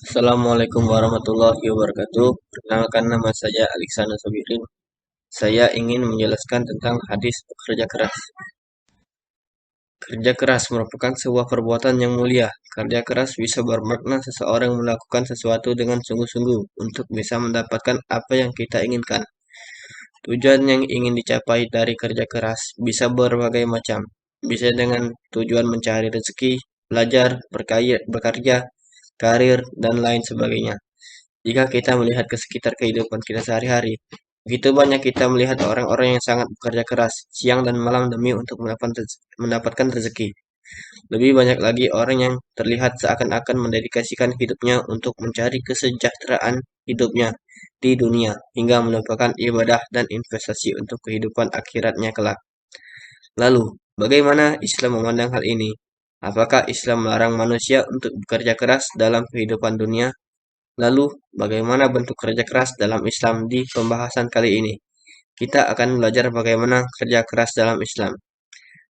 Assalamualaikum warahmatullahi wabarakatuh. Perkenalkan, nama saya Alexander Sobirin. Saya ingin menjelaskan tentang hadis pekerja keras. Kerja keras merupakan sebuah perbuatan yang mulia. Kerja keras bisa bermakna seseorang melakukan sesuatu dengan sungguh-sungguh untuk bisa mendapatkan apa yang kita inginkan. Tujuan yang ingin dicapai dari kerja keras bisa berbagai macam. Bisa dengan tujuan mencari rezeki, belajar, bekerja, karir, dan lain sebagainya. Jika kita melihat ke sekitar kehidupan kita sehari-hari, begitu banyak kita melihat orang-orang yang sangat bekerja keras siang dan malam demi untuk mendapatkan rezeki. Lebih banyak lagi orang yang terlihat seakan-akan mendedikasikan hidupnya untuk mencari kesejahteraan hidupnya di dunia hingga melupakan ibadah dan investasi untuk kehidupan akhiratnya kelak. Lalu, bagaimana Islam memandang hal ini? Apakah Islam melarang manusia untuk bekerja keras dalam kehidupan dunia? Lalu, bagaimana bentuk kerja keras dalam Islam di pembahasan kali ini? Kita akan belajar bagaimana kerja keras dalam Islam.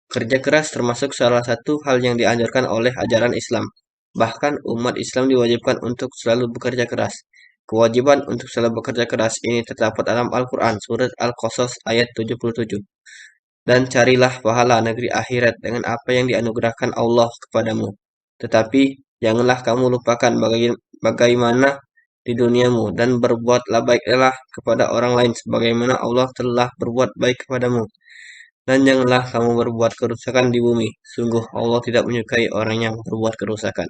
Kerja keras termasuk salah satu hal yang dianjurkan oleh ajaran Islam. Bahkan umat Islam diwajibkan untuk selalu bekerja keras. Kewajiban untuk selalu bekerja keras ini terdapat dalam Al-Quran, surat Al-Qasas ayat 77. Dan carilah pahala negeri akhirat dengan apa yang dianugerahkan Allah kepadamu. Tetapi janganlah kamu lupakan bagaimana di duniamu dan berbuatlah baiklah kepada orang lain sebagaimana Allah telah berbuat baik kepadamu. Dan janganlah kamu berbuat kerusakan di bumi. Sungguh Allah tidak menyukai orang yang berbuat kerusakan.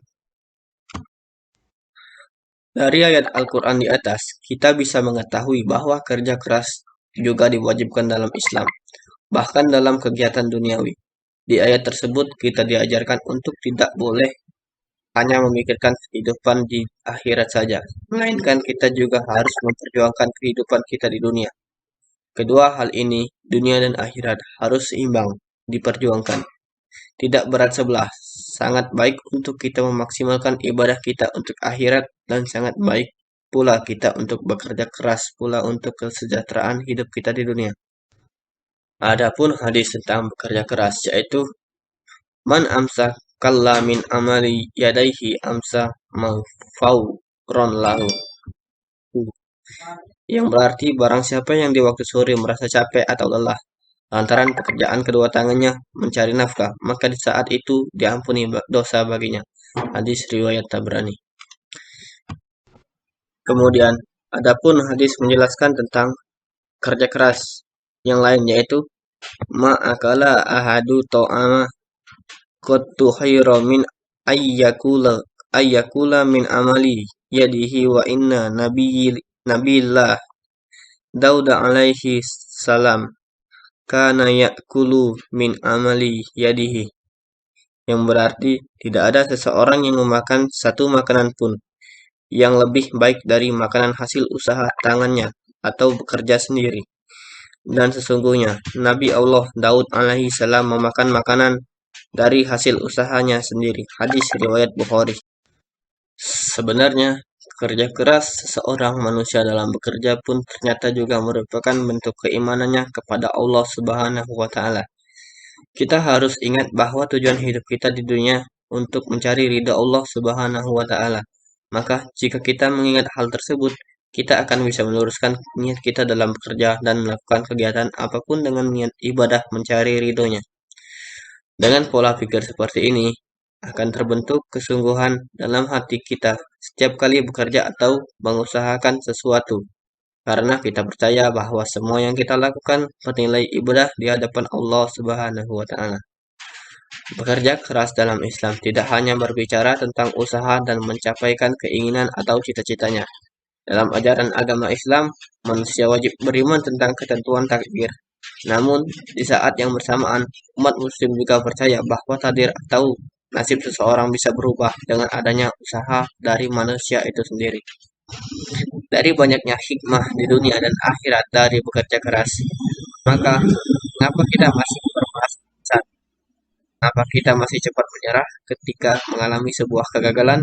Dari ayat Al-Quran di atas, kita bisa mengetahui bahwa kerja keras juga diwajibkan dalam Islam, bahkan dalam kegiatan duniawi. Di ayat tersebut, kita diajarkan untuk tidak boleh hanya memikirkan kehidupan di akhirat saja, melainkan kita juga harus memperjuangkan kehidupan kita di dunia. Kedua hal ini, dunia dan akhirat, harus seimbang, diperjuangkan. Tidak berat sebelah, sangat baik untuk kita memaksimalkan ibadah kita untuk akhirat dan sangat baik pula kita untuk bekerja keras pula untuk kesejahteraan hidup kita di dunia. Adapun hadis tentang bekerja keras yaitu man amsa kalla min amali yadaihi amsa maghfauron lahu. Yang berarti barang siapa yang di waktu sore merasa capek atau lelah lantaran pekerjaan kedua tangannya mencari nafkah, maka di saat itu diampuni dosa baginya. Hadis riwayat Tabrani. Kemudian, adapun hadis menjelaskan tentang kerja keras yang lain yaitu ma'akala ahadu to'ama qattu khairu min ayyakula min amali yadihi wa inna nabillah Dauda alaihi salam kana ya'kulu min amali yadihi, yang berarti tidak ada seseorang yang memakan satu makanan pun yang lebih baik dari makanan hasil usaha tangannya atau bekerja sendiri. Dan sesungguhnya Nabi Allah Daud alaihi salam memakan makanan dari hasil usahanya sendiri. Hadis riwayat Bukhari. Sebenarnya kerja keras seseorang manusia dalam bekerja pun ternyata juga merupakan bentuk keimanannya kepada Allah Subhanahu wa taala. Kita harus ingat bahwa tujuan hidup kita di dunia untuk mencari ridha Allah Subhanahu wa taala. Maka jika kita mengingat hal tersebut, kita akan bisa meluruskan niat kita dalam bekerja dan melakukan kegiatan apapun dengan niat ibadah mencari ridhonya. Dengan pola pikir seperti ini, akan terbentuk kesungguhan dalam hati kita setiap kali bekerja atau mengusahakan sesuatu. Karena kita percaya bahwa semua yang kita lakukan bernilai ibadah di hadapan Allah Subhanahu wa taala. Bekerja keras dalam Islam tidak hanya berbicara tentang usaha dan mencapaikan keinginan atau cita-citanya. Dalam ajaran agama Islam, manusia wajib beriman tentang ketentuan takdir. Namun, di saat yang bersamaan, umat muslim juga percaya bahwa takdir atau nasib seseorang bisa berubah dengan adanya usaha dari manusia itu sendiri. Dari banyaknya hikmah di dunia dan akhirat dari bekerja keras, maka mengapa kita masih bermerasa? Apa kita masih cepat menyerah ketika mengalami sebuah kegagalan?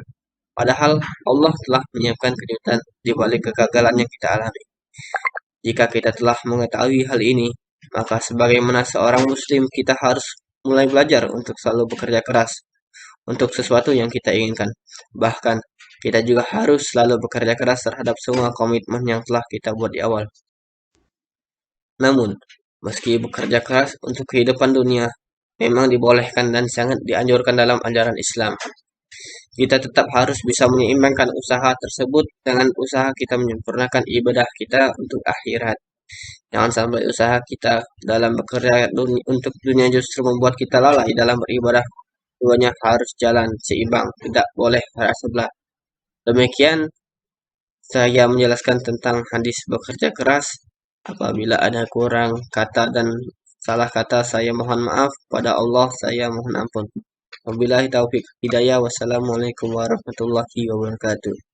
Padahal Allah telah menyiapkan kejutan di balik kegagalan yang kita alami. Jika kita telah mengetahui hal ini, maka sebagaimana seorang muslim kita harus mulai belajar untuk selalu bekerja keras untuk sesuatu yang kita inginkan. Bahkan Kita juga harus selalu bekerja keras terhadap semua komitmen yang telah kita buat di awal. Namun, meski bekerja keras untuk kehidupan dunia memang dibolehkan dan sangat dianjurkan dalam ajaran Islam, kita tetap harus bisa menyeimbangkan usaha tersebut dengan usaha kita menyempurnakan ibadah kita untuk akhirat. Jangan sampai usaha kita dalam bekerja untuk dunia justru membuat kita lalai dalam beribadah. Keduanya harus jalan seimbang, tidak boleh arah sebelah. Demikian saya menjelaskan tentang hadis bekerja keras. Apabila ada kurang kata dan salah kata, saya mohon maaf. Pada Allah saya mohon ampun. Wabillahi taufik hidayah. Wassalamualaikum warahmatullahi wabarakatuh.